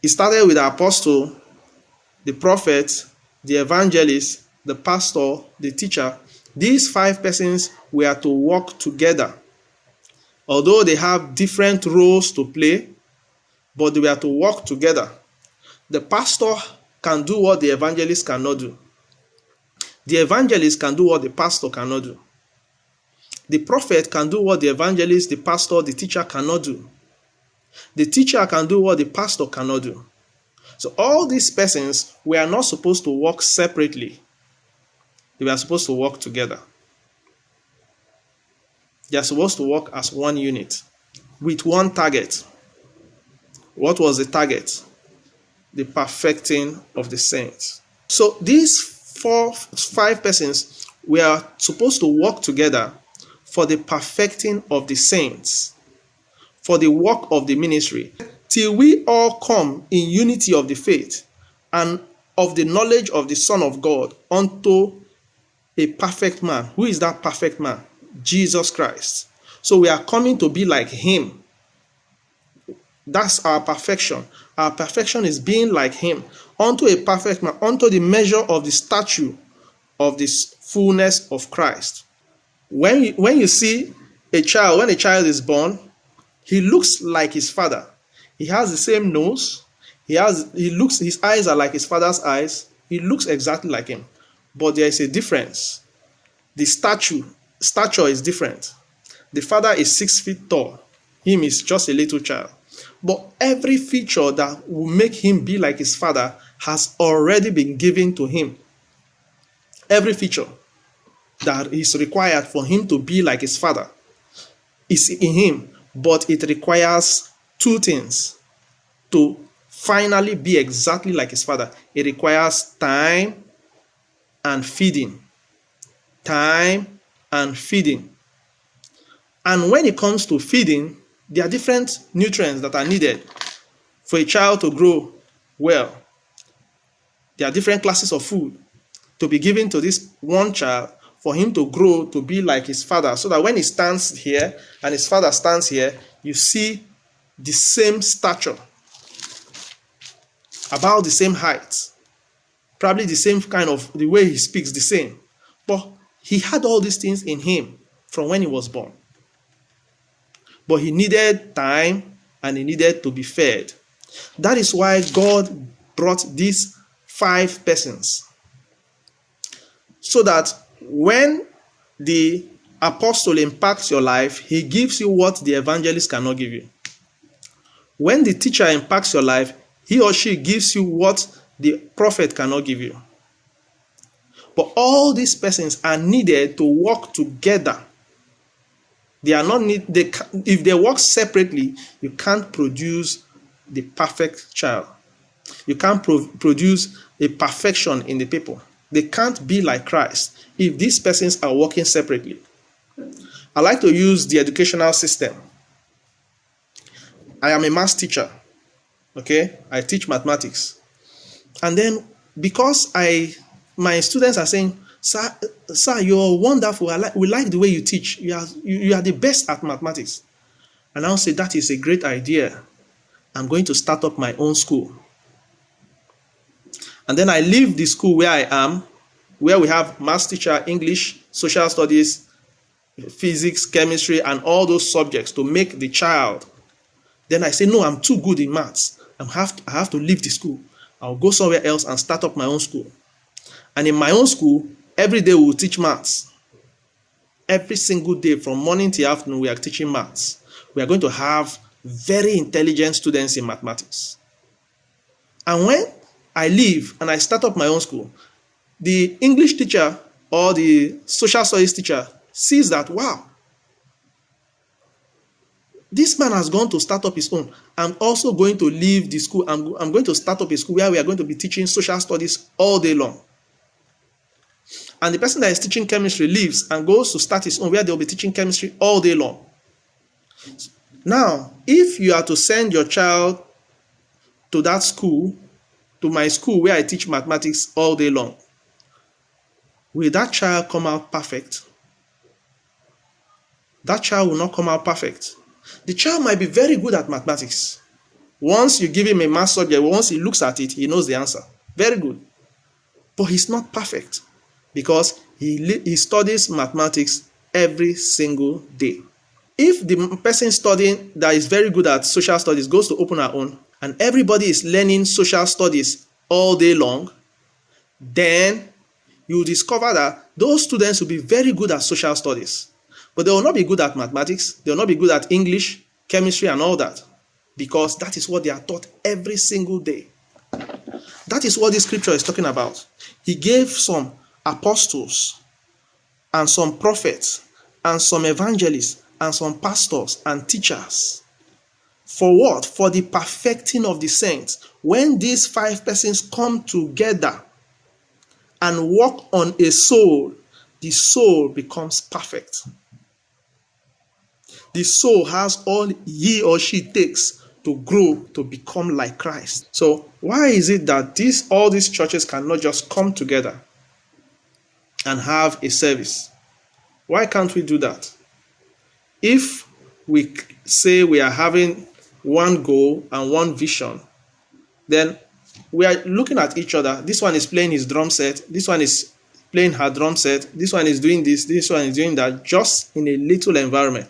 It started with the apostle, the prophet, the evangelist, the pastor, the teacher. These 5 persons were to work together. Although they have different roles to play, but they were to work together. The pastor can do what the evangelist cannot do. The evangelist can do what the pastor cannot do. The prophet can do what the evangelist, the pastor, the teacher cannot do. The teacher can do what the pastor cannot do. So all these persons were not supposed to work separately. They were supposed to work together. They are supposed to work as one unit with one target. What was the target? The perfecting of the saints. So these 5 persons were supposed to work together for the perfecting of the saints, for the work of the ministry, till we all come in unity of the faith and of the knowledge of the Son of God unto a perfect man. Who is that perfect man? Jesus Christ. So we are coming to be like him. That's our perfection. Our perfection is being like him, unto a perfect man, unto the measure of the stature of this fullness of Christ. When you see a child, when a child is born, he looks like his father. He has the same nose. His eyes are like his father's eyes. He looks exactly like him. But there is a difference. The stature is different. The father is 6 feet tall. Him is just a little child. But every feature that will make him be like his father has already been given to him. Every feature that is required for him to be like his father is in him. But it requires 2 things to finally be exactly like his father. It requires time and feeding. Time and feeding. And when it comes to feeding, there are different nutrients that are needed for a child to grow well. There are different classes of food to be given to this one child for him to grow to be like his father, so that when he stands here and his father stands here, you see the same stature, about the same height, probably the same kind of, the way he speaks, the same. But he had all these things in him from when he was born. But he needed time and he needed to be fed. That is why God brought these 5 persons. So that when the apostle impacts your life, he gives you what the evangelist cannot give you. When the teacher impacts your life, he or she gives you what the prophet cannot give you. But all these persons are needed to work together. They are not need. If they work separately, you can't produce the perfect child. You can't produce a perfection in the people. They can't be like Christ if these persons are working separately. I like to use the educational system. I am a math teacher. Okay, I teach mathematics. And then because my students are saying, Sir, you're wonderful. We like the way you teach. You are the best at mathematics. And I'll say, that is a great idea. I'm going to start up my own school. And then I leave the school where I am, where we have math teacher, English, social studies, physics, chemistry, and all those subjects to make the child. Then I say, no, I'm too good in maths. I have to leave the school. I'll go somewhere else and start up my own school. And in my own school, every day we will teach maths. Every single day, from morning till afternoon, we are teaching maths. We are going to have very intelligent students in mathematics. And when I leave and I start up my own school, the English teacher or the social studies teacher sees that, wow, this man has gone to start up his own. I'm also going to leave the school. I'm going to start up a school where we are going to be teaching social studies all day long. And the person that is teaching chemistry leaves and goes to start his own where they'll be teaching chemistry all day long. Now, if you are to send your child to that school, to my school where I teach mathematics all day long, will that child come out perfect? That child will not come out perfect. The child might be very good at mathematics. Once you give him a math subject, once he looks at it, he knows the answer. Very good. But he's not perfect because he studies mathematics every single day. If the person studying that is very good at social studies goes to open her own and everybody is learning social studies all day long, then you will discover that those students will be very good at social studies, but they will not be good at mathematics, they will not be good at English, chemistry, and all that, because that is what they are taught every single day. That is what this scripture is talking about. He gave some apostles and some prophets and some evangelists and some pastors and teachers. For what? For the perfecting of the saints. When these 5 persons come together and work on a soul, the soul becomes perfect. The soul has all he or she takes to grow to become like Christ. So why is it that all these churches cannot just come together and have a service? Why can't we do that? If we say we are having one goal and one vision, then we are looking at each other. This one is playing his drum set. This one is playing her drum set. This one is doing this. This one is doing that, just in a little environment.